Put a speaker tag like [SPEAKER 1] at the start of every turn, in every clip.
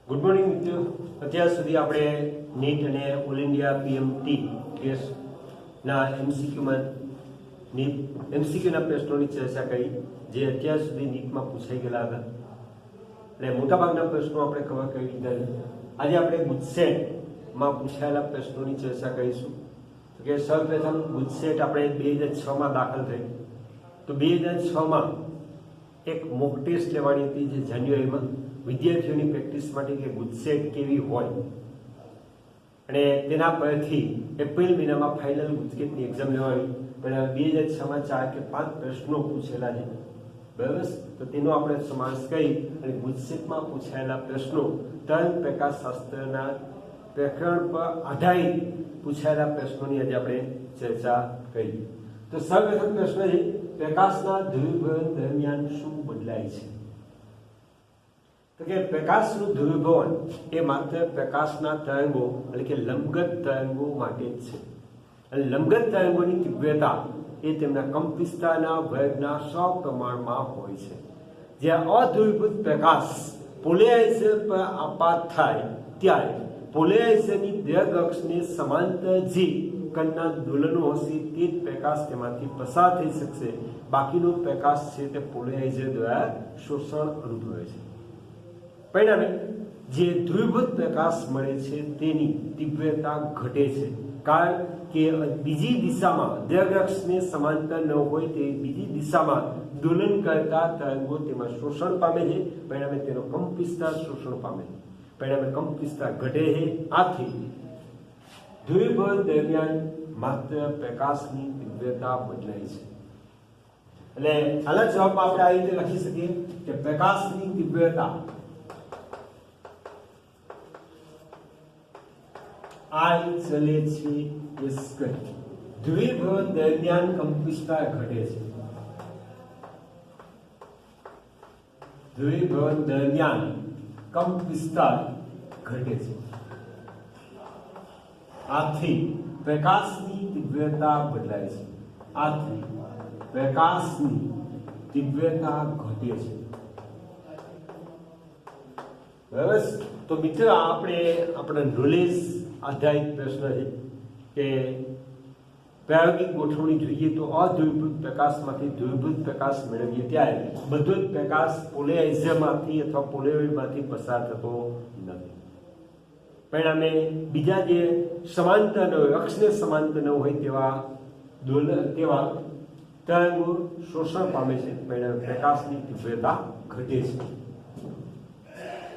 [SPEAKER 1] Good morning મિત્રો. અત્યાર સુધી આપણે નીટ અને ઓલ ઇન્ડિયા પીએમટી ટેસ્ટના એમસીક્યુના પ્રશ્નોની ચર્ચા કરી, જે અત્યાર સુધી નીટમાં પૂછાઈ ગયેલા હતા. એટલે મોટાભાગના પ્રશ્નો આપણે કવર કરી દીધા. આજે આપણે ગુજસેટમાં પૂછાયેલા પ્રશ્નોની ચર્ચા કરીશું. તો કે સૌપ્રથમ ગુજસેટ આપણે 2006માં દાખલ થઈ. તો 2006માં એક મોક ટેસ્ટ લેવાની હતી, જે જાન્યુઆરીમાં વિદ્યાર્થીઓની પ્રેક્ટિસ માટે કે ગુજસેટ કેવી હોય, અને તેના પરથી એપ્રિલ મહિનામાં ફાઇનલ ગુજકેટની એક્ઝામ લેવાની. પણ 2006માં 4 કે 5 પ્રશ્નો પૂછેલા છે, બરાબર. તો તેનો આપણે સમાવેશ કરી અને ગુજસેટમાં પૂછાયેલા પ્રશ્નો તરણ પ્રકાશશાસ્ત્રના પ્રકરણ પર આધારિત પૂછાયેલા પ્રશ્નોની આજે આપણે ચર્ચા કરી. તો સૌપ્રથમ પ્રશ્ન છે, પ્રકાશના ધ્રુવીભવન દરમિયાન શું બદલાય છે? તો કે પ્રકાશનું ધ્રુવીભવન એ માત્ર પ્રકાશના તરંગો એટલે કે લંબગત તરંગો માટે જ છે. અને લંબગત તરંગોની તીવ્રતા એ તેમના કંપવિસ્તારના વર્ગના સપ્રમાણમાં હોય છે. જ્યાં અધ્રુવીભૂત પ્રકાશ પોલેરાઇઝર પર આપાત થાય ત્યારે પોલેરાઇઝરની દ્રગ અક્ષને સમાંતર જે કણના દોલનો હશે તે જ પ્રકાશ તેમાંથી પસાર થઈ શકશે. બાકીનો પ્રકાશ છે તે પોલેરાઇઝર દ્વારા શોષણ અનુભવે છે. પરિણામે જે ધ્રુવીભૂત પ્રકાશ મળે છે તેની તીવ્રતા ઘટે છે, કારણ કે બીજી દિશામાં દ્રગ અક્ષને સમાંતર ન હોય તે બીજી દિશામાં દોલન કરતા તરંગો તેમાં શોષણ પામે છે. પરિણામે તેનો કંપવિસ્તાર શોષણ પામે છે. પરિણામે કંપવિસ્તાર ઘટે છે. આથી ધ્રુવીભવન દરમિયાન માત્ર પ્રકાશની તીવ્રતા બદલાય છે. એટલે આના જવાબમાં આપણે આ રીતે લખી શકીએ કે પ્રકાશની તીવ્રતા I ચલે છે s કરી. ધ્રુવીભવન દરમિયાન કંપવિસ્તાર ઘટે છે. ધ્રુવીભવન દરમિયાન કંપવિસ્તાર ઘટે છે. આથી પ્રકાશની તીવ્રતા બદલાય છે. આથી પ્રકાશની તીવ્રતા ઘટે છે. બરાબર. તો મિત્રો આપણે આપણા નોલેજ આધારિત પ્રશ્ન છે કે પ્રાયોગિક ગોઠવણી જોઈએ તો અધ્રુવીભૂત પ્રકાશમાંથી ધ્રુવીભૂત પ્રકાશ મેળવીએ ત્યારે બધો જ પ્રકાશ પોલેરાઇઝરમાંથી અથવા પોલેરોઇડમાંથી પસાર થતો નથી. પરિણામે બીજા જે સમાંતર ન હોય, અક્ષને સમાંતર ન હોય તેવા તરંગો શોષણ પામે છે. પરિણામે પ્રકાશની તીવ્રતા ઘટે છે.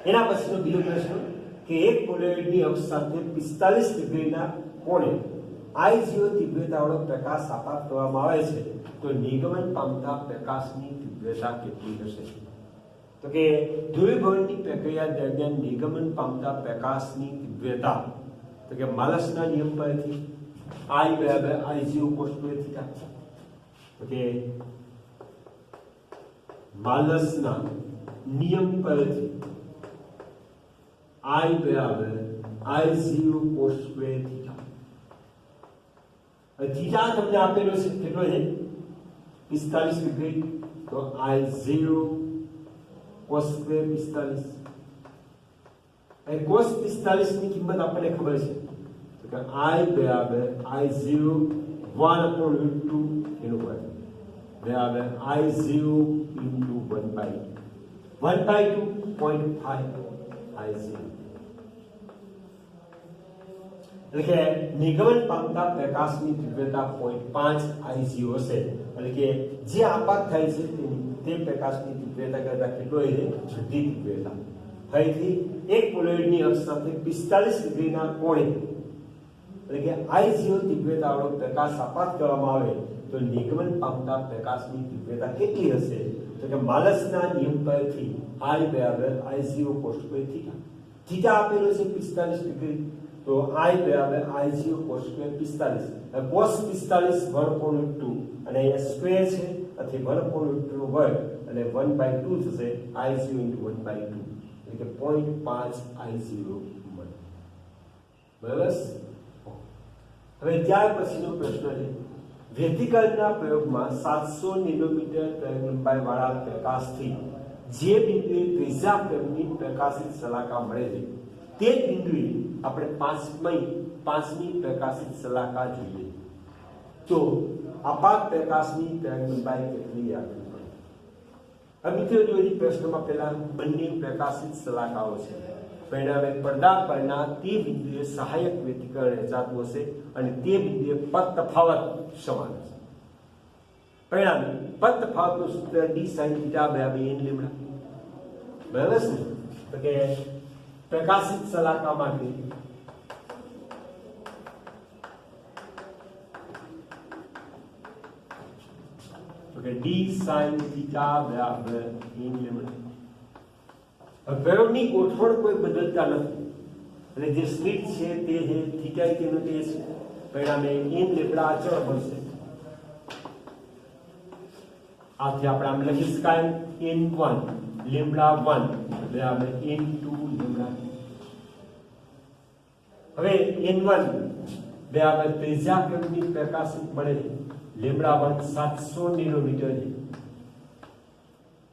[SPEAKER 1] એના પછીનો બીજો પ્રશ્ન કે એક પોલેરોઇડની અક્ષ સાથે 45 ડિગ્રીના કોણે I0 તીવ્રતાવાળો પ્રકાશ આપાત કરવામાં આવે છે, તો નિર્ગમન પામતા પ્રકાશની તીવ્રતા કેટલી હશે? તો કે ધ્રુવીભવનની પ્રક્રિયા દરમિયાન નિર્ગમન પામતા પ્રકાશની તીવ્રતા, તો કે માલસના નિયમ પરથી I બરાબર I0 cos square theta. તો કે માલસના નિયમ પરથી I બરાબર I0 cos square theta. Theta તમને આપેલો છે, કેટલો છે? 45 ડિગ્રી. તો I0 cos square 45. અહીં cos 45 ની કિંમત આપણને ખબર છે, તો કે I બરાબર I0 1/√2 એનું વર્ગ બરાબર I0 into 1/2. 1/2 I0. એટલે કે નિર્ગમન પામતા પ્રકાશની તીવ્રતા 0.5 I0 હશે. એટલે કે જે આપાત થાય છે તે પ્રકાશની તીવ્રતા કરતા કેટલો છે? જુદી તીવ્રતા. ફરીથી એક પોલેરોઇડની અક્ષ સાથે 45 ડિગ્રીના કોણે એટલે કે I0 તીવ્રતાવાળો પ્રકાશ આપાત કરવામાં આવે તો નિર્ગમન પામતા પ્રકાશની તીવ્રતા કેટલી હશે? તો કે માલસના નિયમ પરથી I બરાબર I0 cos square theta. Theta આપેલો છે 45 ડિગ્રી, તો I બરાબર I0 cos square 45. cos 45 1/2 અને અહીંયા સ્ક્વેર છે, આથી 1/2 નો વર્ગ એટલે 1/2 થશે. I0 into 1/2 એટલે કે 0.5 I0 મળે. બરાબર. હવે ત્યાર પછીનો પ્રશ્ન છે, વેદિકલના પ્રયોગમાં 700 નેનોમીટર તરંગ લંબાઈ વાળા પ્રકાશથી જે બિંદુએ ત્રીજા ક્રમની પ્રકાશિત શલાકા મળે છે તે જ બિંદુએ આપણે પાંચમી પ્રકાશિત શલાકા જોઈએ તો આપાત પ્રકાશની તરંગલંબાઈ કેટલી આપવી પડે? હવે મિત્રો જોઈએ પ્રશ્નમાં પહેલા બંને પ્રકાશિત શલાકાઓ છે, પરિણામે પડદા પરના તે બિંદુએ સહાયક વ્યતિકરણ રચાતું હશે અને તે બિંદુએ પદ તફાવત સમાન હશે. પરિણામે પદ તફાવતનું સૂત્ર d sin θ બરાબર n લેમ્ડા. બરાબર છે? તો કે પ્રકાશિત શલાકા માટે d sin θ બરાબર n લેમ્ડા. પ્રયોગની ગોઠવણ કોઈ બદલતા નથી અને જે સ્લિટ છે તે છે થીટા તેનું તે છે. પરિણામે n લેમ્ડા અચળ બનશે. આથી આપણે આમ લખી શકાય n1 લેમ્ડા 1 બરાબર n2 લેમ્ડા 2. હવે n1 બરાબર ત્રીજા ક્રમની પ્રકાશિત મળે છે લેમ્ડા 1 700 નેનોમીટર છે.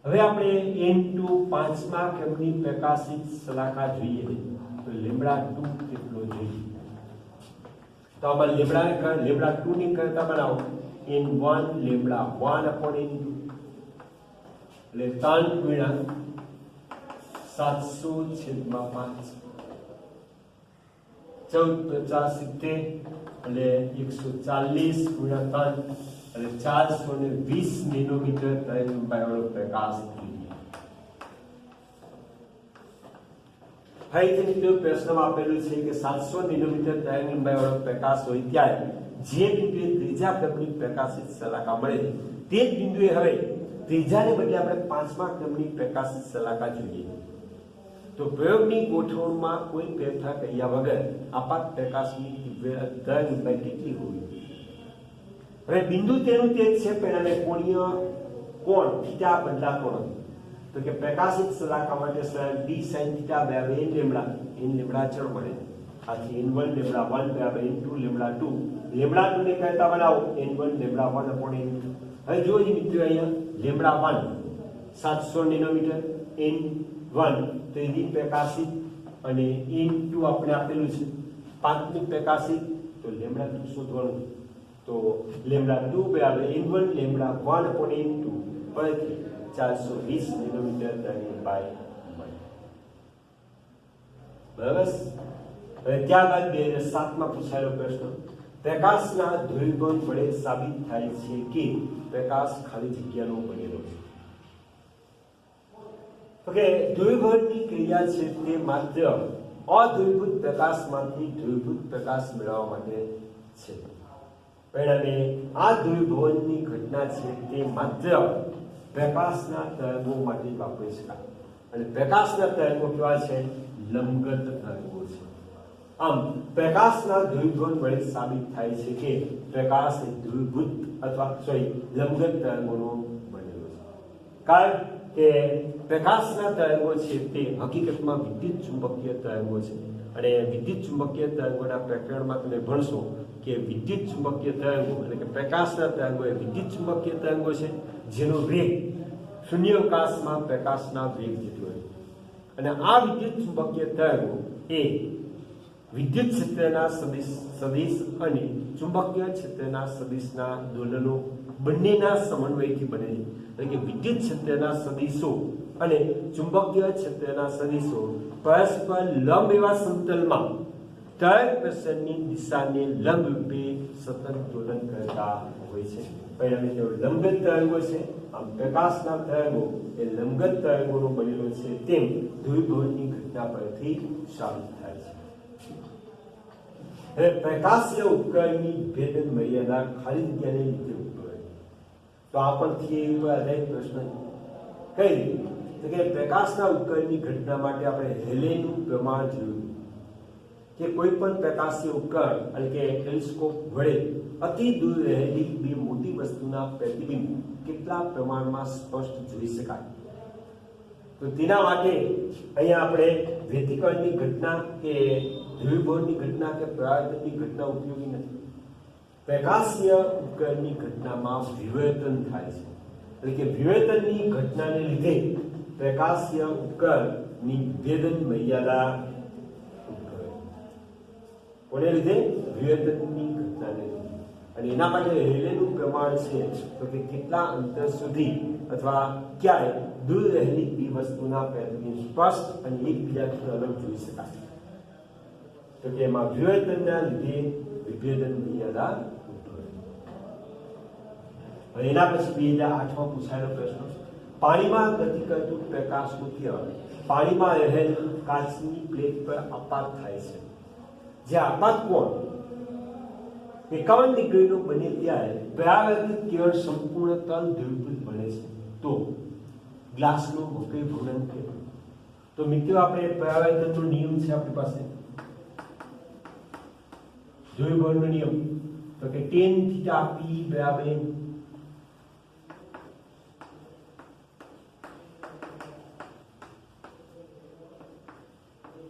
[SPEAKER 1] હવે આપણે n2 પાંચમા ક્રમની પ્રકાશિત શલાકા જોઈએ તો લેમ્ડા 2 કેટલો જોઈએ? તો આમાં લેમ્ડા 2 ની કરતા બનાવો n1 લેમ્ડા 1 upon n2 એટલે 3 ગુણ્યા 700 છેદમાં 5 14 50 70 એટલે 140 ગુણ્યા 3 એટલે 420 નેનોમીટર તરંગલંબાઈ વાળો પ્રકાશ જોઈએ. ફરીથી મિત્રો પ્રશ્નમાં આપેલું છે કે 700 નેનોમીટર તરંગલંબાઈ વાળો પ્રકાશ હોય ત્યારે જે બિંદુએ ત્રીજા ક્રમની પ્રકાશિત શલાકા મળે તે જ બિંદુએ હવે ત્રીજાને બદલે આપણે પાંચમા ક્રમની પ્રકાશિત શલાકા જોઈએ તો પ્રયોગની ગોઠવણમાં કોઈ ફેરફાર કર્યા વગર આપાત પ્રકાશની તરંગલંબાઈ કેટલી હોવી? હવે બિંદુ તેનું તે જ છે, પરિણામે કોણીય કોણ થીટા બદલાતો નથી. તો કે પ્રકાશિત શલાકા માટે d sin θ બરાબર n લેમ્ડા અચળ મળે. આથી n1 લેમ્ડા 1 બરાબર n2 લેમ્ડા 2 લેમ્ડા 2 ને કરતા બનાવો n1 લેમ્ડા 1 upon n2. હવે જોજો મિત્રો અહીંયા લેમ્ડા 1 700 નેનોમીટર n1 ત્રીજી પ્રકાશિત અને n2 આપણે આપેલું છે પાંચમી પ્રકાશિત તો લેમ્ડા 2 શોધવાનું. તો લેમ્ડા 2 બરાબર n1 લેમ્ડા 1 upon n2 પરથી 420 નેનોમીટર તરંગલંબાઈ મળે. બરાબર. હવે ત્યારબાદ 2007માં પૂછાયેલો પ્રશ્ન પ્રકાશના ધ્રુવીકરણ વડે સાબિત થાય છે કે પ્રકાશ ખાલી જગ્યાનો બનેલો છે. તો કે ધ્રુવીકરણની ક્રિયા છે તે માત્ર અધ્રુવીભૂત પ્રકાશમાંથી ધ્રુવીભૂત પ્રકાશ મેળવવા માટે છે. પરિણામે આ ધ્રુવીભવનની ઘટના છે તે માત્ર પ્રકાશના તરંગો માટે વાપરી શકાય અને પ્રકાશના તરંગો કેવા છે? લંબગત તરંગો છે. આમ પ્રકાશના ધ્રુવીકરણ વડે સાબિત થાય છે કે પ્રકાશ ધ્રુવીભૂત અથવા લંબગત તરંગોનો બનેલો છે. કારણ કે પ્રકાશના તરંગો છે તે હકીકતમાં વિદ્યુત ચુંબકીય તરંગો છે અને વિદ્યુત ચુંબકીય તરંગોના પ્રકરણમાં તમે ભણશો કે વિદ્યુત ચુંબકીય તરંગો એટલે કે પ્રકાશના તરંગો એ વિદ્યુત ચુંબકીય તરંગો છે જેનો વેગ શૂન્યાવકાશમાં પ્રકાશના વેગ જેટલો છે અને આ વિદ્યુત ચુંબકીય તરંગો એ વિદ્યુત ક્ષેત્રના સદિશ અને ચુંબકીય ક્ષેત્રના સદિશના દોલનો બંનેના સમન્વયથી બને છે. એટલે કે વિદ્યુત ક્ષેત્રના સદિશો અને ચુંબકીય ક્ષેત્રના સદિશો પરસ્પર લંબ એવા સમતલમાં તરંગ પ્રસરણની દિશાને લંબ રૂપે સતત દોલન કરતા હોય છે. પરિણામે તેઓ લંબગત તરંગો છે. આમ પ્રકાશના તરંગો એ લંબગત તરંગોનો બનેલો છે તેમ ધ્રુવીભવનની ઘટના પરથી સાબિત થાય છે. હવે પ્રકાશીય ઉપકરણની ભેદન મર્યાદા ખાલી જગ્યાને લીધે ઉદ્ભવે. તો આ પરથી આધારિત પ્રશ્ન કઈ રીતે? તો કે પ્રકાશના ઉપકરણની ઘટના માટે આપણે હેલેનું પ્રમાણ જોયું કે કોઈ પણ પ્રકાશીય ઉપકરણ એટલે કે ટેલિસ્કોપ વડે અતિ દૂર રહેલી બે મોટી વસ્તુના પ્રતિબિંબ કેટલા પ્રમાણમાં સ્પષ્ટ જોઈ શકાય. તો તેના માટે અહીંયા આપણે વ્યતિકરણની ઘટના કે ધ્રુવીભવનની ઘટના કે પરાવર્તનની ઘટના ઉપયોગી નથી. પ્રકાશીય ઉપકરણની ઘટનામાં વિવર્તન થાય છે એટલે કે વિવર્તનની ઘટનાને લીધે પ્રકાશીય ઉપકરણની વિભેદન મર્યાદા કોને લીધે? વિભેદનની ઘટનાને લીધે. અને એના માટે રેલેનું પ્રમાણ છે તો કે કેટલા અંતર સુધી અથવા ક્યાંય દૂર રહેલી એ વસ્તુના પ્રતિબિંબ સ્પષ્ટ અને એકબીજાથી અલગ જોઈ શકાય. તો કે એમાં વિવર્તનના લીધે વિભેદન મર્યાદા ઉદ્ભવે. હવે એના પછી 2008માં પૂછાયેલો પ્રશ્ન, પાણીમાં ગતિ કરતું પ્રકાશનું કિરણ પાણીમાં રહેલ કાચની પ્લેટ પર આપાત થાય છે. જે આપાત કોણ 51 ડિગ્રીનો બને ત્યારે પરાવર્તિત કિરણ સંપૂર્ણ તલ ધ્રુવીકૃત બને છે. તો ગ્લાસનો વક્રી ભૂલન કેટલું? તો મિત્રો આપણે પરાવર્તનનો નિયમ છે આપણી પાસે ધ્રુવીકરણનો નિયમ, તો કે tan θ p બરાબર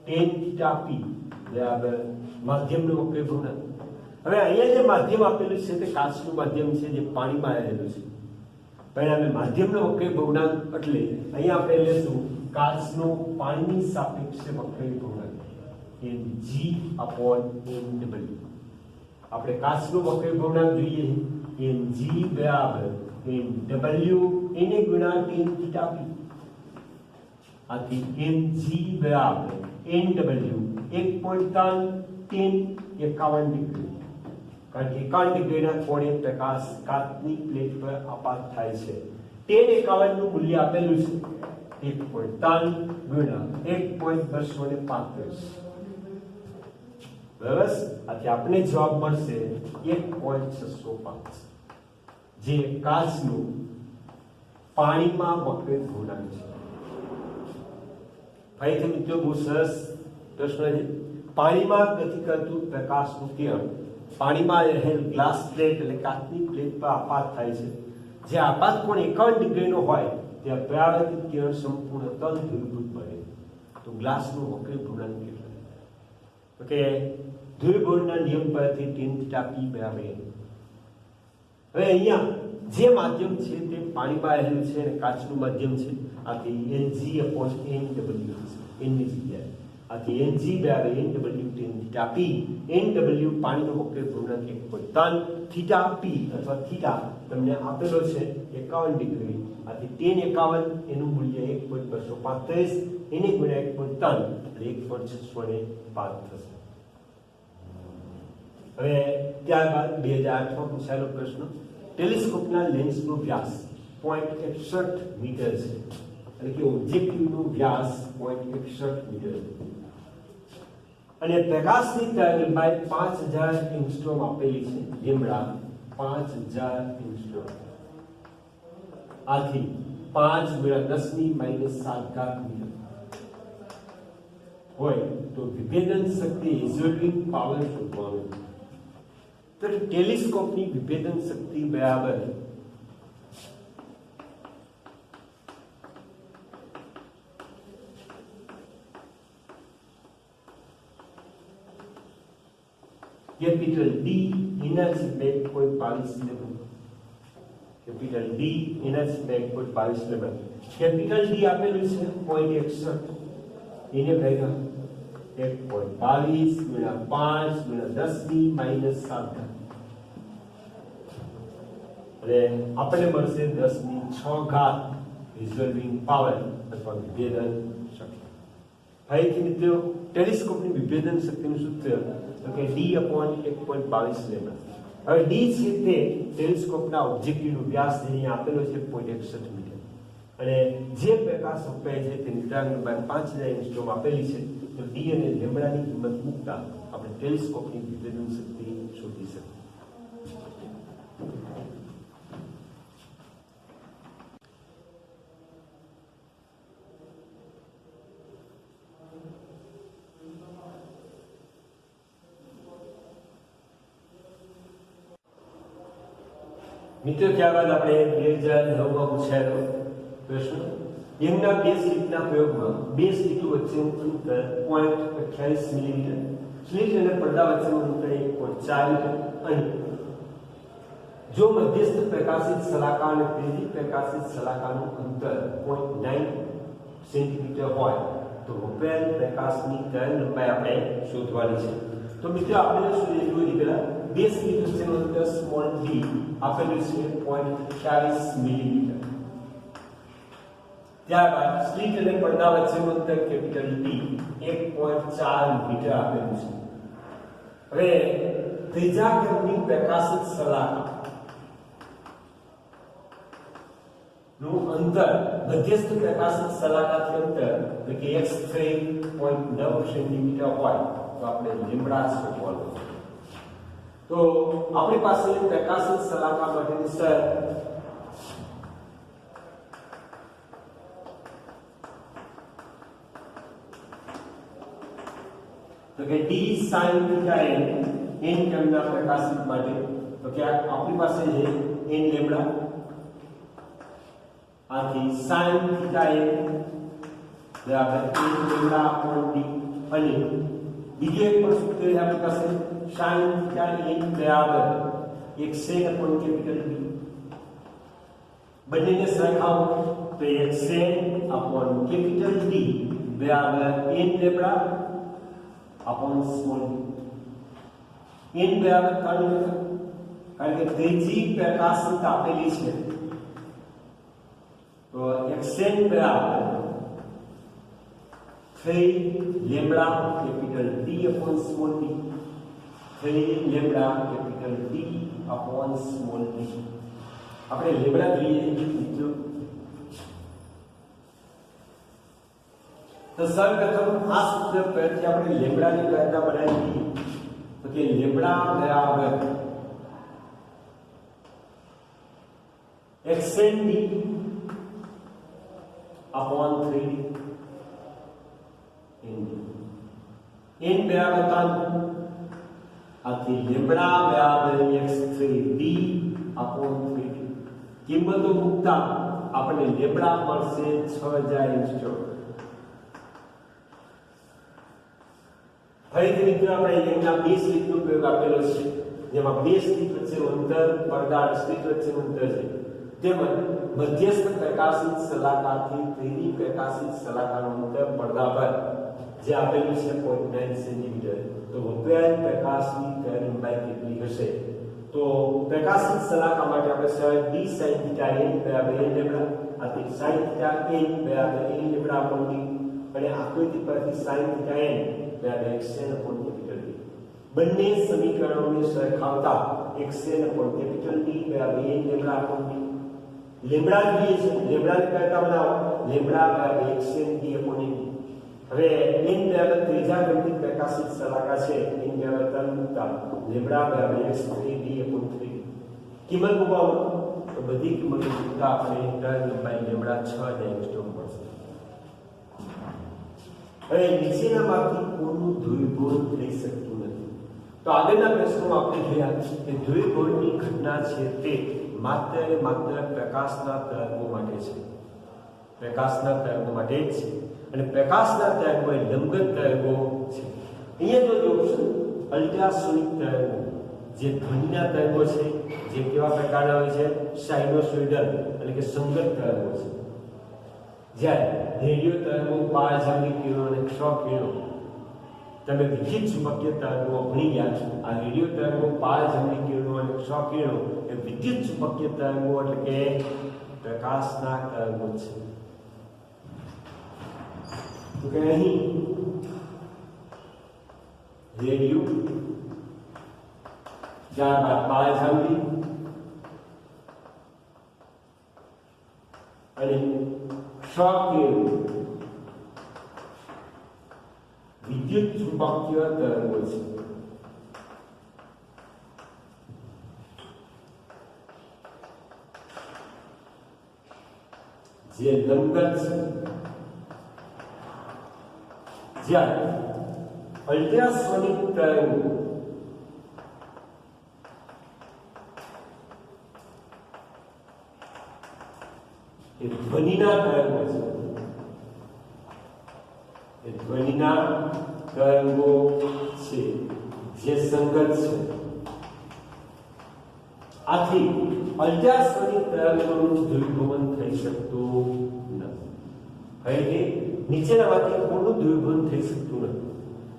[SPEAKER 1] tan θ p બરાબર માધ્યમનું વક્રી ભૂલન. હવે અહીંયા જે માધ્યમ આપેલું છે તે કાચનું માધ્યમ છે જે પાણીમાં રહેલું છે. પરિણામે માધ્યમનું વક્રી ભૂલન એટલે અહીંયા આપણે લેશું કાચનો પાણીની સાપેક્ષે વક્રી ભૂલન Mg/Nw. આપણે કાચનું વક્રી ભૂલન જોઈએ Mg બરાબર Nw એને ગુણ્યા tan θ p. આથી Mg બરાબર Nw 1.3 tan 51 ડિગ્રી. કારણ કે 51 ડિગ્રીના કોણે પ્રકાશ કાચની પ્લેટ પર આપાત થાય છે. tan 51 નું મૂલ્ય આપેલું છે 1.3 ગુણ્યા 1.235. બરાબર? આથી આપણે જવાબ મળશે 1.605 જે કાચનું પાણીમાં વક્રી ભૂલન છે. ફરીથી મિત્રો બહુ સરસ પ્રશ્ન છે. પાણીમાં ગતિ કરતું પ્રકાશનું કિરણ પાણીમાં રહેલ ગ્લાસ પ્લેટ એટલે કાચની પ્લેટ પર આપાત થાય છે. જે આપાત કોણ 51 ડિગ્રીનો હોય ત્યાં પરાવર્તિત કિરણ સંપૂર્ણ તલ ધ્રુવીકૃત બને. તો ગ્લાસનું વક્રી ભૂલન કેટલું? તો કે ધ્રુવીકરણના નિયમ પરથી tan θ p બરાબર. હવે અહીંયા જે માધ્યમ છે તે પાણીમાં રહેલું છે અને કાચનું માધ્યમ છે. આથી Ng/Nw છે એની જગ્યાએ. આથી Ng બરાબર Nw tan θ p. Nw પાણીનું વક્રી ભૂલન 1.3, θ p અથવા થીટા તમને આપેલો છે 51 ડિગ્રી. આથી tan 51 એનું મૂલ્ય 1.235 એને ગુણ્યા 1.3 એટલે 1.605 થશે. હવે ત્યારબાદ 2008માં પૂછાયેલો પ્રશ્ન, ટેલિસ્કોપના લેન્સનો વ્યાસ 0.61 મીટર છે. એટલે કે ઓબ્જેક્ટિવનો વ્યાસ 0.61 મીટર છે અને પ્રકાશની તરંગલંબાઈ 5000 એંગસ્ટ્રોમ આપેલી છે. Lambda 5000 angstrom. આથી 5 ગુણ્યા 10⁻⁷ મીટર હોય તો વિભેદન શક્તિ એબ્સોર્બિંગ પાવર શોધવાનું. તો ટેલિસ્કોપની વિભેદન શક્તિ બરાબર કેપિટલ ડી એના છેદમાં 1.22 લેવું. કેપિટલ ડી એના છેદમાં 1.22 લેવું. કેપિટલ ડી આપેલું છે 0.61 એને ભાગ્યા 1.22 ગુણ્યા 5 ગુણ્યા 10⁻⁷. એટલે આપણે મળશે 10⁶ રિઝોલ્વિંગ પાવર અથવા વિભેદન શક્તિ. ફરીથી મિત્રો ટેલિસ્કોપની વિભેદન શક્તિનું સૂત્ર તો કે D/1.22 લેમ્બડા. હવે ડી છે તે ટેલિસ્કોપના ઓબ્જેક્ટિવનો વ્યાસ જેને આપેલો છે 0.61 મીટર અને જે પ્રકાશ વપરાય છે તેની તરંગલંબાઈ 5000 એંગસ્ટ્રોમ આપેલી છે. તો ડી અને લેમ્બડાની કિંમત મૂકતા આપણે ટેલિસ્કોપની વિભેદન શક્તિ શોધી શકીએ. મિત્રો ત્યારબાદ આપણે 2009માં પૂછાયેલો પ્રશ્ન, યંગના બે સ્લિટના પ્રયોગમાં બે સ્લિટો વચ્ચેનું અંતર 0.28 મિલીમીટર, સ્લિટ અને પડદા વચ્ચેનું અંતર 1.4 મીટર અને જો મધ્યસ્થ પ્રકાશિત શલાકા અને ત્રીજી પ્રકાશિત શલાકાનું અંતર 0.9 સેન્ટીમીટર હોય તો વપરાયેલ પ્રકાશની તરંગલંબાઈ આપણે શોધવાની છે. તો મિત્રો આપણે શોધી પહેલા 2 સ્લિટ વચ્ચેનું અંતર સ્મોલ d આપેલું છે 0.28 મિલીમીટર. ત્યારબાદ સ્લિટ અને પડદા વચ્ચેનું અંતર કેપિટલ D 1.4 મીટર આપેલું છે. હવે ત્રીજા ક્રમની પ્રકાશિત સલાકા નું અંતર મધ્યસ્થ પ્રકાશિત સલાકાથી અંતર એટલે કે x3.9 સેન્ટીમીટર હોય તો આપણે લેમ્બડા શોધવાનું છે. તો આપણી પાસે પ્રકાશિત સલાકા માટેની શરત તો કે d sin theta n ક્રમના પ્રકાશિત માટે તો કે આપણી પાસે છે n લેમ્બડા આથી sin theta n બરાબર n લેમ્બડા upon d અને બીજો એક પણ સૂત્ર છે આપણી પાસે sin theta n બરાબર xn upon capital D. બંનેને સરખાવો તો xn upon capital D બરાબર n lambda upon small d. n બરાબર 3 મીટર કારણ કે ત્રીજી પ્રકાશિત આપેલી છે તો xn બરાબર 3 lambda capital D upon small d 3 lambda capital D upon small d. આપણે લેમ્બડા જોઈએ મિત્રો તો સૌપ્રથમ આ સૂત્ર પરથી આપણે લેમ્બડાની ગણતરી બનાવી દઈએ તો કે લેમ્બડા બરાબર xn d upon 3 n બરાબર 3 આથી લેમ્બડા બરાબર x3d upon 3 કિંમતો મૂકતા આપણને લેમ્બડા મળશે 6000 ઇંચ. ફરીથી મિત્રો આપણે અહીંયા 2 સ્લિટનો પ્રયોગ આપેલો છે જેમાં 2 સ્લિટ વચ્ચેનું અંતર પડદા સ્લિટ વચ્ચેનું અંતર છે તેમજ મધ્યસ્થ પ્રકાશિત સલાકાથી ત્રીજી પ્રકાશિત સલાકાનું અંતર પડદા પર જે આપેલું છે 0.9 સેન્ટીમીટર. તો વપરાયેલ પ્રકાશની તરંગલંબાઈ કેટલી હશે? તો પ્રકાશિત સલાકા માટે આપણે સરળ d sin theta n બરાબર n લેમ્બડા આથી sin theta n બરાબર n લેમ્બડા upon d અને આકૃતિ પરથી sin theta n બરાબર xn upon capital D. બંને સમીકરણોને સરખાવતા xn upon capital D બરાબર n lambda upon d. Lambda જોઈએ છે લેમ્બડાને કરતા બનાવો લેમ્બડા બરાબર xn d upon n. હવે n બરાબર ત્રીજા ક્રમની પ્રકાશિત સલાકા છે n બરાબર 3 મૂકતા લેમ્બડા બરાબર x3d upon 3 કિંમત મૂકવા તો બધી કિંમતો મૂકતા આપણે તરંગલંબાઈ લેમ્બડા 6000 એંગસ્ટ્રોમ મળશે. હવે નીચેનામાંથી કોનું ધ્રુવીભવન થઈ શકતું નથી? તો આગળના પ્રશ્નમાં આપણે જોયા કે ધ્રુવીભવનની ઘટના છે તે માત્ર પ્રકાશના તરંગો માટે છે. પ્રકાશના તરંગો માટે જ છે અને પ્રકાશના તરંગો એ લંબગત તરંગો છે. અહીંયા જો ઓપ્શન અલ્ટ્રાસોનિક તરંગો જે ધ્વનિના તરંગો છે જે કેવા પ્રકારના હોય છે સાઇનોસોઇડલ એટલે કે સંગત તરંગો છે. જ્યારે રેડિયો તરંગો પારજાગૃત કિરણો અને ક્ષ કિરણો તમે વિદ્યુત ચુંબકીય તરંગો ભણી ગયા છો. આ રેડિયો તરંગો પારજાગૃત કિરણો અને ક્ષ કિરણો એ વિદ્યુત ચુંબકીય તરંગો એટલે કે પ્રકાશના તરંગો છે. તો કે અહીં રેડિયો ત્યારબાદ પારજાગૃત અને વિદ્યુત ચુંબકીય તરંગો છે. જે લંબગત છે. જ્યારે અલ્ટ્રાસોનિક તરંગો એ ધ્વનિના તરંગો છે. એ ધ્વનિના તરંગો છે જે સંગત છે. આથી અલ્ટ્રાસોનિક તરંગોનું ધ્રુવીભવન થઈ શકતું નથી. હવે કે નીચેનામાંથી કોનું દ્વિગુણ થઈ શકતું નથી?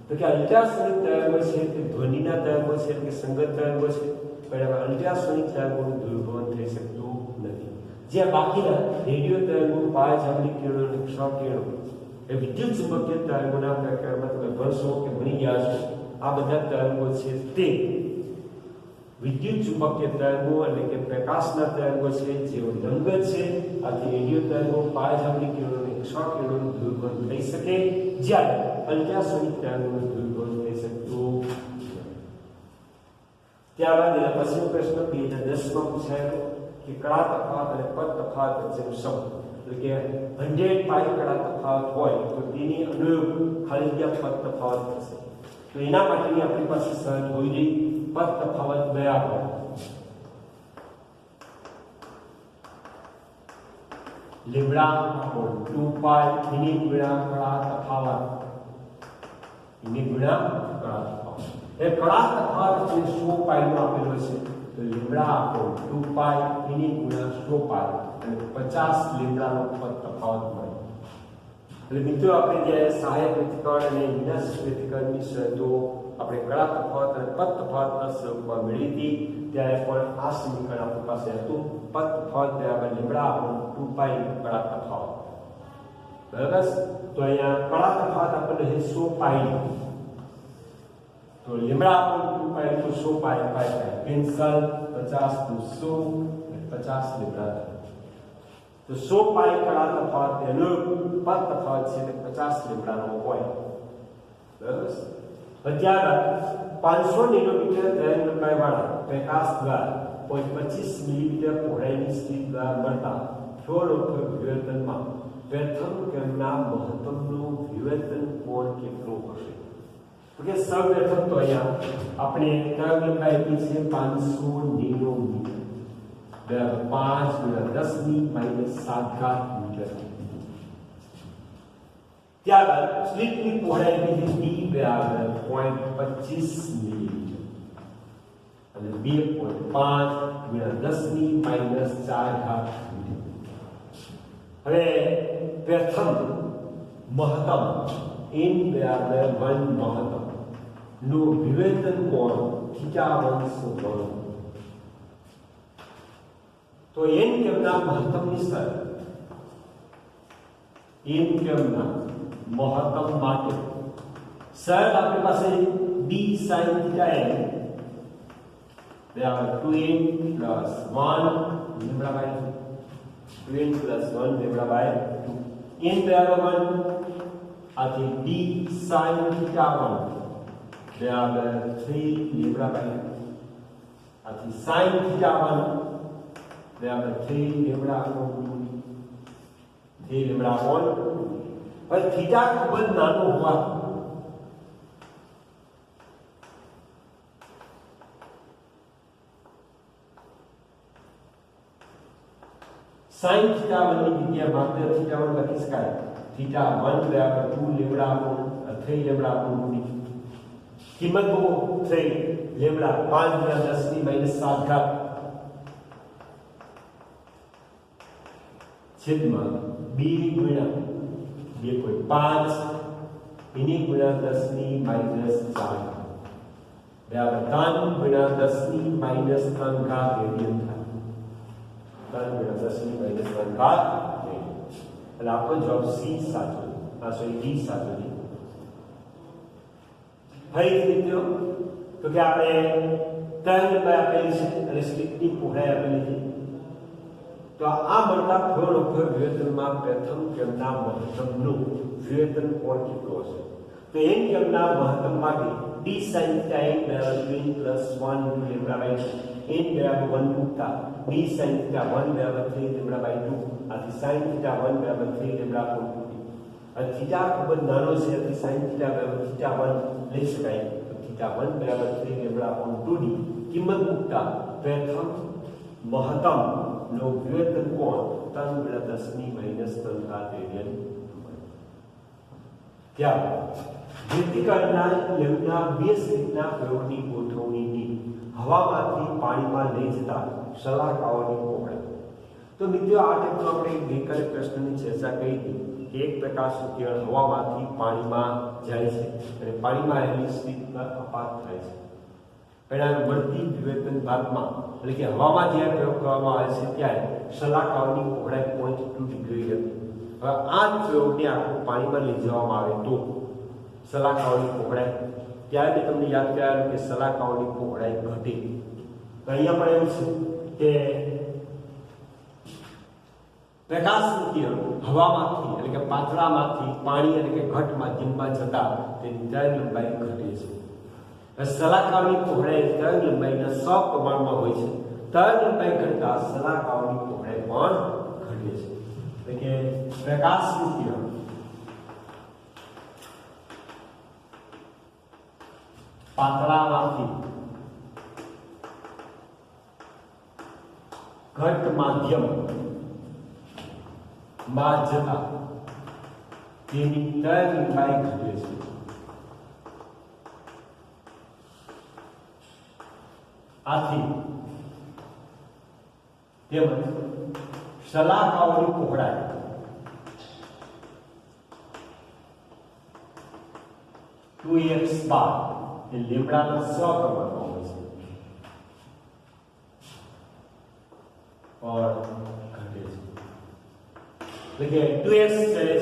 [SPEAKER 1] તો કે અલ્ટ્રાસોનિક તરંગો છે તે ધ્વનિના તરંગો છે કે સંગત તરંગો છે, પણ અલ્ટ્રાસોનિક તરંગોનું દ્વિગુણ થઈ શકતું નથી. જે બાકીના રેડિયો તરંગો, પાયજામની કિરણો અને ક્ષ કિરણો એ વિદ્યુત ચુંબકીય તરંગોના પ્રકારમાં તમે ભણશો કે ભણી ગયા છો. આ બધા તરંગો છે તે વિદ્યુત ચુંબકીય તરંગો એટલે કે પ્રકાશના તરંગો છે જેઓ લંબગત છે. આથી રેડિયો તરંગો, પાયજામની કિરણો અને ક્ષ કિરણોનું દ્વિગુણ થઈ શકે, જ્યારે અલ્ટ્રાસોનિક તરંગોનું દ્વિગુણ થઈ શકતું નથી. ત્યારબાદ એના પછીનો પ્રશ્ન 2010માં પૂછાયેલો કે કળા તફાવત અને પદ તફાવત વચ્ચેનો સંબંધ, એટલે કે 100 પાઈ કળા તફાવત હોય તો તેની અનુરૂપ ખાલી જગ્યા પદ તફાવત થશે. તો એના માટેની આપણી પાસે શરત હોવી જોઈએ. પદ તફાવત બરાબર લેમ્બડા અપોન 2 પાઈ યુનિટ ગુણ્યા કળા તફાવત, યુનિટ ગુણ્યા કળા તફાવત. એ કળા તફાવત જે 100 પાઈ નો આપેલો છે, તો લેમ્બડા અપોન 2 પાઈ યુનિટ ગુણ્યા 100 પાઈ અને 50 લેમ્બડાનો પદ તફાવત મળે. એટલે મિત્રો આપણે જે સહાયક વ્યતિકરણ અને વિનાશ વ્યતિકરણની શરતો આપણે કળા તફાવત અને પદ તફાવતના સ્વરૂપમાં મેળવી હતી, ત્યારે પણ આ સમીકરણ આપણી પાસે હતું. પદ તફાવત બરાબર લેમ્બડા અપોન 2 પાઈ કળા તફાવત. બરાબર? તો અહીંયા કળા તફાવત આપણને છે 100 પાઈ. તો લેમ્બડા અપોન 2 પાઈ તો 100 પાઈ પાઈ કેન્સલ, 50 નું 100 50 લેમ્બડા. તો 100 પાઈ કળા તફાવત એનો પદ તફાવત છે તે 50 લેમ્બડાનો હોય. બરાબર? ત્યારબાદ 500 નેનોમીટર તરંગલંબાઈ વાળા પ્રકાશ દ્વારા 25 મિલીમીટર પહોળાઈની સ્લિટ દ્વારા મળતા ફ્લોરોફર વિવર્તનમાં પ્રથમ ક્રમના મહત્તમનું વિવર્તન કોણ કેટલો હશે? તો કે સૌપ્રથમ તો અહીંયા આપણે તરંગલંબાઈ આપી છે 500 નેનોમીટર બરાબર 5 × 10⁻⁷ મીટર. ત્યારબાદ સ્લિટની પહોળાઈ આપી છે d બરાબર 0.25 મિલીમીટર અને 2.5 × 10⁻⁴ હવે પ્રથમ મહત્તમ n બરાબર 1 મહત્તમ નું વિવેચન કોણ θ1 શોધવાનું. તો n ક્રમના મહત્તમની શરત, n ક્રમના મહત્તમ માટે શરત આપણી પાસે d sin θn બરાબર 2n + 1 lambda by 2n + 1 lambda by 2 n બરાબર 1 આથી d sin θ1 બરાબર 3 લેમ્બડા બાય 2 આથી sin θ1 બરાબર 3 લેમ્બડા અપોન 2 3 લેમ્બડા અપોન 2. હવે થીટા ખૂબ જ નાનો હોવાથી sin θ1 ની જગ્યાએ માત્ર θ1 લખી શકાય. θ1 બરાબર 2 લેમ્બડા અપોન 3 લેમ્બડા અપોન 2 ની કિંમત બહુ 3 લેમ્બડા 5 × 10⁻⁷ છેદમાં 2 ગુણ્યા 2.5 એની ગુણ્યા 10⁻⁴ બરાબર 3 ગુણ્યા 10⁻³ રેડિયન થાય. 3 ગુણ્યા 10⁻³ એટલે આપણો જવાબ સી સાચો, ડી સાચો છે. ફરીથી મિત્રો તો કે આપણે તરંગલંબાઈ આપેલી છે અને સ્લિટની પહોળાઈ આપેલી છે. તો આ મળતા ફ્લોરોફર વિવર્તનમાં પ્રથમ ક્રમના મહત્તમનું વિવર્તન કોણ કેટલો હશે? તો n ક્રમના મહત્તમ માટે d sin θn બરાબર 2n + 1 લેમ્બડા બાય 2 n બરાબર 1 મૂકતા d sin θ1 બરાબર 3 લેમ્બડા બાય 2 આથી sin θ1 બરાબર 3 લેમ્બડા અપોન 2. અને થીટા ખૂબ જ નાનો છે આથી sin θ બરાબર θ1 લઈ શકાય. તો θ1 બરાબર 3 લેમ્બડા અપોન 2 ની કિંમત મૂકતા પ્રથમ મહત્તમ નો વિવર્તન કોણ 3 × 10⁻³ રેડિયન. ત્યારબાદ વ્યતિકરણના નિયમના બે સ્લિટના પ્રયોગની ગોઠવણીની હવામાંથી પાણીમાં લઈ જતા શલાકાઓની પહોળાઈ. તો મિત્રો આ ટાઈપનો આપણે ગઈકાલે પ્રશ્નની ચર્ચા કરી હતી કે એક પ્રકાશનું કિરણ હવામાંથી પાણીમાં જાય છે અને પાણીમાં આવેલી સ્થિતિમાં અપાત થાય છે. પરિણામે મળતી વિવેચન ભાગમાં એટલે કે હવામાં જ્યારે પ્રયોગ કરવામાં આવે છે ત્યારે શલાકાઓની પહોળાઈ 0.2 ડિગ્રી હતી. હવે આ જ પ્રયોગને આખું પાણીમાં લઈ જવામાં આવે તો શલાકાઓની પહોળાઈ, ત્યારે મેં તમને યાદ કરાવ્યું કે શલાકાઓની પહોળાઈ ઘટે. તો અહીંયા પણ એવું છે કે પ્રકાશનું કિરણ હવામાંથી એટલે કે પાતળામાંથી પાણી એટલે કે ઘટ માધ્યમમાં જતા તેની તરંગ લંબાઈ ઘટે છે. શલાકાઓની પહોળાઈ તરંગ લંબાઈના સપ્રમાણમાં હોય છે. તરંગ લંબાઈ ઘટતા શલાકાઓની પહોળાઈ પણ ઘટે છે. એટલે કે પ્રકાશનું કિરણ પાતળામાંથી ઘટ માધ્યમ માં જતા તેની તરંગ લંબાઈ ઘટે છે. આથી તેમજ શલાકાઓની પહોળાઈ ટુ x બાર એ લેમ્ડાના સપ્રમાણમાં હોય છે પણ ઘટે છે. એટલે કે 2x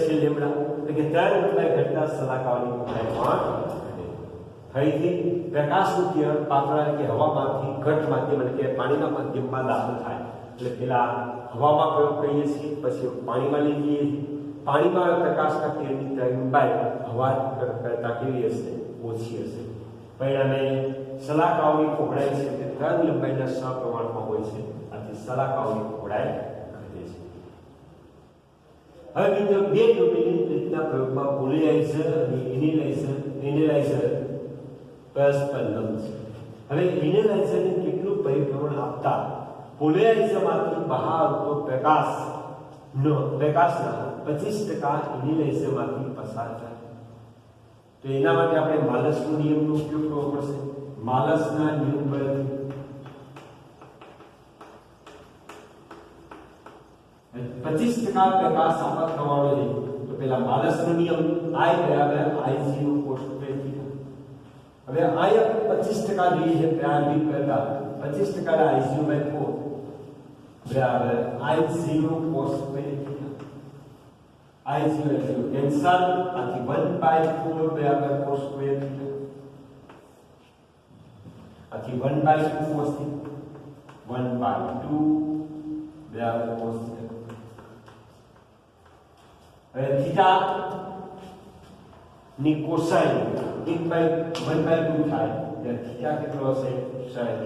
[SPEAKER 1] છે લેમ્ડા એટલે કે તરંગ લંબાઈ ઘટતા શલાકાઓની પહોળાઈ પણ ઘટે. ફરીથી પ્રકાશનું કિરણ પાતળા કે હવામાંથી ઘટ માધ્યમ એટલે કે પાણીના માધ્યમમાં દાખલ થાય એટલે પેલા હવામાં પ્રયોગ કરીએ છીએ, પછી પાણીમાં લઈ જઈએ છીએ. પાણીમાં પ્રકાશના કિરણની તરંગ લંબાઈ હવા કરતા કેવી હશે? ઓછી હશે. પરિણામે શલાકાઓની પહોળાઈ છે તે તરંગ લંબાઈના સપ્રમાણમાં હોય છે. આથી શલાકાઓની પહોળાઈ ઘટે છે. હવે મિત્રો બે ડોમેનની રીતના પ્રયોગમાં પોલરાઇઝર અને એનાલાઇઝર પરસ્પર લંબ છે. હવે એનાલાઇઝરને કેટલું પરિભ્રમણ આપતા પોલરાઇઝરમાંથી બહાર આવતો પ્રકાશના 25% એનાલાઇઝરમાંથી પસાર થાય. તો એના માટે આપણે માલસનો નિયમનો ઉપયોગ કરવો પડશે. માલસના નિયમ પરથી 25% પ્રકાશ આપાત કરવાનો છે. તો પેલા માલસનો નિયમ I I0 cos square theta. હવે I 25% જોઈએ છે પ્રારંભિક કરતા 25% I0/4 બરાબર I0 cos square theta. I0 cancel, આથી 1/4 બરાબર cos square theta. આથી 1/2 cos theta, 1/2 બરાબર cos theta. હવે થીટા ની કોસાઇન 1/2 થાય એટલે થીટા કેટલો હશે? sin.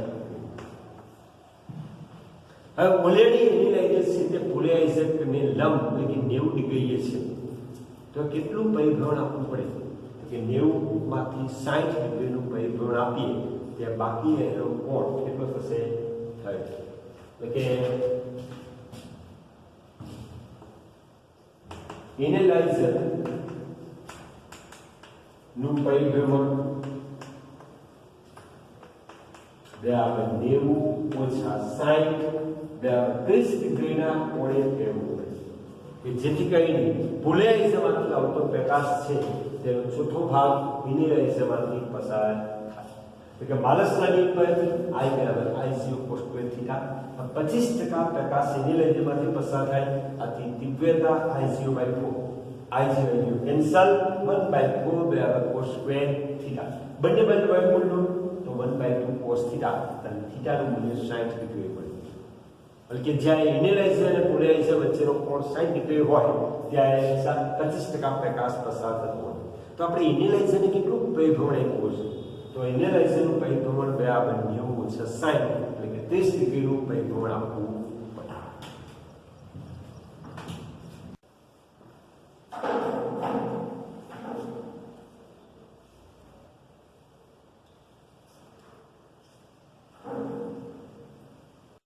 [SPEAKER 1] હવે ઓલરેડી એનાલાઇઝર છે તે પોલરાઇઝર ને લંબ એટલે કે 90 ડિગ્રીએ છે. તો કેટલું પરિભ્રમણ આપવું પડે? કે 90 માંથી 60 ડિગ્રીનું પરિભ્રમણ આપીએ ત્યાં બાકી રહેલો કોણ કેટલો થશે? 30. એટલે કે એનાલાઇઝર નું પરિભ્રમણ બરાબર 90 ઓછા 60 બરાબર 30 ડિગ્રીના કોણે ફેરવવું પડે કે જેથી કરીને પોલરાઇઝરમાંથી આવતો પ્રકાશ છે તેનો ચોથો ભાગ એનાલાઇઝરમાંથી પસાર થાય. એટલે કે માલસના નિયમ પરથી I બરાબર I0 cos square theta. 25% પ્રકાશ એનાલાઇઝરમાંથી પસાર થાય. આથી તીવ્રતા I0/4 I0 કેન્સલ, 1/4 બરાબર cos square theta. બંને વર્ગમૂળ લો તો 1/2 cos theta અને થીટાનું મૂલ્ય 60 ડિગ્રી પડે. એટલે કે જ્યારે એનાલાઇઝર અને પોલરાઇઝર વચ્ચેનો કોણ 60 ડિગ્રી હોય ત્યારે 25% પ્રકાશ પસાર થતો હોય. તો આપણે એનાલાઇઝરને કેટલું પરિભ્રમણ આપ્યું છે? તો એનાલાઇઝરનું પરિભ્રમણ બરાબર 90 ઓછા 60 એટલે કે 30 ડિગ્રીનું પરિભ્રમણ આપવું